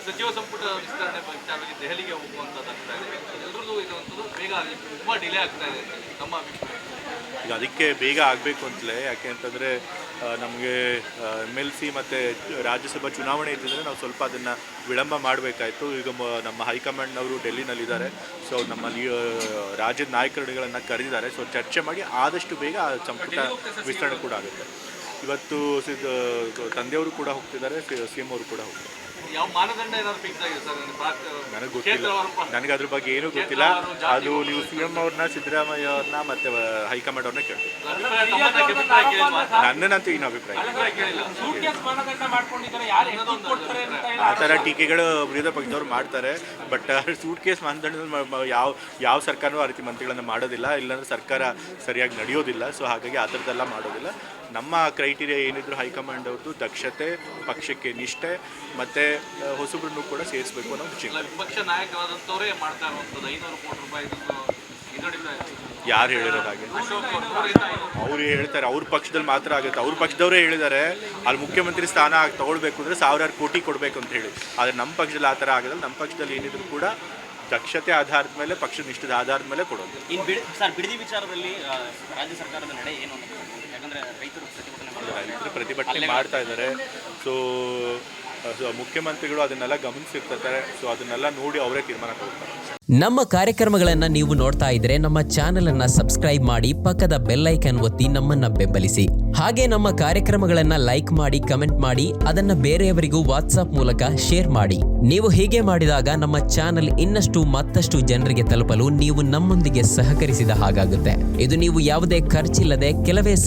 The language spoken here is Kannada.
ಸಚಿವ ಸಂಪುಟ ವಿಸ್ತರಣೆ ವಿಚಾರವಾಗಿ ದೆಹಲಿಗೆ ಹೋಗುವಂಥದ್ದಾಗ್ತಾ ಇದೆ. ಎಲ್ಲರದ್ದು ಇರುವಂಥದ್ದು ಬೇಗ ತುಂಬ ಡಿಲೇ ಆಗ್ತಾ ಇದೆ ನಮ್ಮ ಅಭಿಪ್ರಾಯ. ಈಗ ಅದಕ್ಕೆ ಬೇಗ ಆಗಬೇಕು ಅಂತಲೇ, ಯಾಕೆ ಅಂತಂದರೆ ನಮಗೆ MLC ಮತ್ತು ರಾಜ್ಯಸಭಾ ಚುನಾವಣೆ ಇದ್ದಿದ್ರೆ ನಾವು ಸ್ವಲ್ಪ ಅದನ್ನು ವಿಳಂಬ ಮಾಡಬೇಕಾಯಿತು. ಈಗ ನಮ್ಮ ಹೈಕಮಾಂಡ್ನವರು ಡೆಲ್ಲಿನಲ್ಲಿದ್ದಾರೆ. ಸೊ ನಮ್ಮಲ್ಲಿ ರಾಜ್ಯದ ನಾಯಕರುಗಳನ್ನು ಕರೆದಿದ್ದಾರೆ. ಸೊ ಚರ್ಚೆ ಮಾಡಿ ಆದಷ್ಟು ಬೇಗ ಸಂಪುಟ ವಿಸ್ತರಣೆ ಕೂಡ ಆಗುತ್ತೆ. ಇವತ್ತು ತಂದೆಯವರು ಕೂಡ ಹೋಗ್ತಿದ್ದಾರೆ, CM ಅವರು ಕೂಡ ಹೋಗ್ತಾರೆ. ಯಾವ ಮಾನದಂಡ ಏನಾದ್ರು ಫಿಕ್ಸ್ ಆಗಿದೆ ಸರ್? ನನಗೆ ಗೊತ್ತಿಲ್ಲ, ನನಗೆ ಅದ್ರ ಬಗ್ಗೆ ಏನೂ ಗೊತ್ತಿಲ್ಲ. ಅದು ನೀವು CM ಅವ್ರನ್ನ, ಸಿದ್ದರಾಮಯ್ಯ ಅವ್ರನ್ನ ಮತ್ತು ಹೈಕಮಾಂಡ್ ಅವ್ರನ್ನ ಕೇಳ್ತೀವಿ. ನನ್ನಂತೂ ಏನು ಅಭಿಪ್ರಾಯ ಆ ಥರ ಟೀಕೆಗಳು ವಿರೋಧ ಪಕ್ಷದವ್ರು ಮಾಡ್ತಾರೆ. ಬಟ್ ಸೂಟ್ ಕೇಸ್ ಮಾನದಂಡ ಯಾವ ಸರ್ಕಾರವೂ ಆ ರೀತಿ ಮಂತ್ರಿಗಳನ್ನು ಮಾಡೋದಿಲ್ಲ, ಇಲ್ಲಾಂದ್ರೆ ಸರ್ಕಾರ ಸರಿಯಾಗಿ ನಡೆಯೋದಿಲ್ಲ. ಸೊ ಹಾಗಾಗಿ ಆ ಥರದ್ದೆಲ್ಲ ಮಾಡೋದಿಲ್ಲ. ನಮ್ಮ ಕ್ರೈಟೀರಿಯಾ ಏನಿದ್ರು ಹೈಕಮಾಂಡ್ ಅವ್ರದ್ದು ದಕ್ಷತೆ, ಪಕ್ಷಕ್ಕೆ ನಿಷ್ಠೆ ಮತ್ತು ಹೊಸಬ್ರನ್ನು ಕೂಡ ಸೇರಿಸಬೇಕು ಅನ್ನೋ ಚಿಂತೆ. ವಿಪಕ್ಷ ನಾಯಕರಾದಂಥವರೇ ಮಾಡ್ತಾ ಇರುವಂಥದ್ದು 500 ಕೋಟಿ ರೂಪಾಯಿ ಯಾರು ಹೇಳಿರೋದು ಹಾಗೆ? ಅವ್ರು ಹೇಳ್ತಾರೆ ಅವ್ರ ಪಕ್ಷದಲ್ಲಿ ಮಾತ್ರ ಆಗುತ್ತೆ. ಅವ್ರ ಪಕ್ಷದವರೇ ಹೇಳಿದ್ದಾರೆ ಅಲ್ಲಿ ಮುಖ್ಯಮಂತ್ರಿ ಸ್ಥಾನ ತಗೊಳ್ಬೇಕು ಅಂದರೆ 1000 ಕೋಟಿ ಕೊಡಬೇಕು ಅಂತ ಹೇಳಿ. ಆದರೆ ನಮ್ಮ ಪಕ್ಷದಲ್ಲಿ ಆ ಥರ ಆಗೋದಿಲ್ಲ. ನಮ್ಮ ಪಕ್ಷದಲ್ಲಿ ಏನಿದ್ರು ಕೂಡ ದಕ್ಷತೆ ಆಧಾರದ ಮೇಲೆ, ಪಕ್ಷದ ನಿಷ್ಠದ ಆಧಾರದ ಮೇಲೆ ಕೊಡೋದು. ಸರ್, ಬಿಡದಿ ವಿಚಾರದಲ್ಲಿ ರಾಜ್ಯ ಸರ್ಕಾರದ ನಡೆ ಏನು? ಯಾಕಂದರೆ ರೈತರು ಪ್ರತಿಭಟನೆ ಮಾಡ್ತಾ ಇದ್ದಾರೆ. ಸೊ ಮುಖ್ಯಮಂತ್ರಿಗಳು ಅದನ್ನೆಲ್ಲ ಗಮನಿಸಿರ್ತಾರೆ. ಸೊ ಅದನ್ನೆಲ್ಲ ನೋಡಿ ಅವರೇ ತೀರ್ಮಾನ ತಗೊಳ್ತಾರೆ. ನಮ್ಮ ಕಾರ್ಯಕ್ರಮಗಳನ್ನು ನೀವು ನೋಡ್ತಾ ಇದ್ರೆ ನಮ್ಮ ಚಾನೆಲ್ ಅನ್ನ ಸಬ್ಸ್ಕ್ರೈಬ್ ಮಾಡಿ, ಪಕ್ಕದ ಬೆಲ್ ಐಕಾನ್ ಒತ್ತಿ ನಮ್ಮನ್ನ ಬೆಂಬಲಿಸಿ. ಹಾಗೆ ನಮ್ಮ ಕಾರ್ಯಕ್ರಮಗಳನ್ನ ಲೈಕ್ ಮಾಡಿ, ಕಮೆಂಟ್ ಮಾಡಿ, ಅದನ್ನ ಬೇರೆಯವರಿಗೂ ವಾಟ್ಸ್ಆಪ್ ಮೂಲಕ ಶೇರ್ ಮಾಡಿ. ನೀವು ಹೀಗೆ ಮಾಡಿದಾಗ ನಮ್ಮ ಚಾನೆಲ್ ಇನ್ನಷ್ಟು ಮತ್ತಷ್ಟು ಜನರಿಗೆ ತಲುಪಲು ನೀವು ನಮ್ಮೊಂದಿಗೆ ಸಹಕರಿಸಿದ ಹಾಗಾಗುತ್ತೆ. ಇದು ನೀವು ಯಾವುದೇ ಖರ್ಚಿಲ್ಲದೆ ಕೆಲವೇ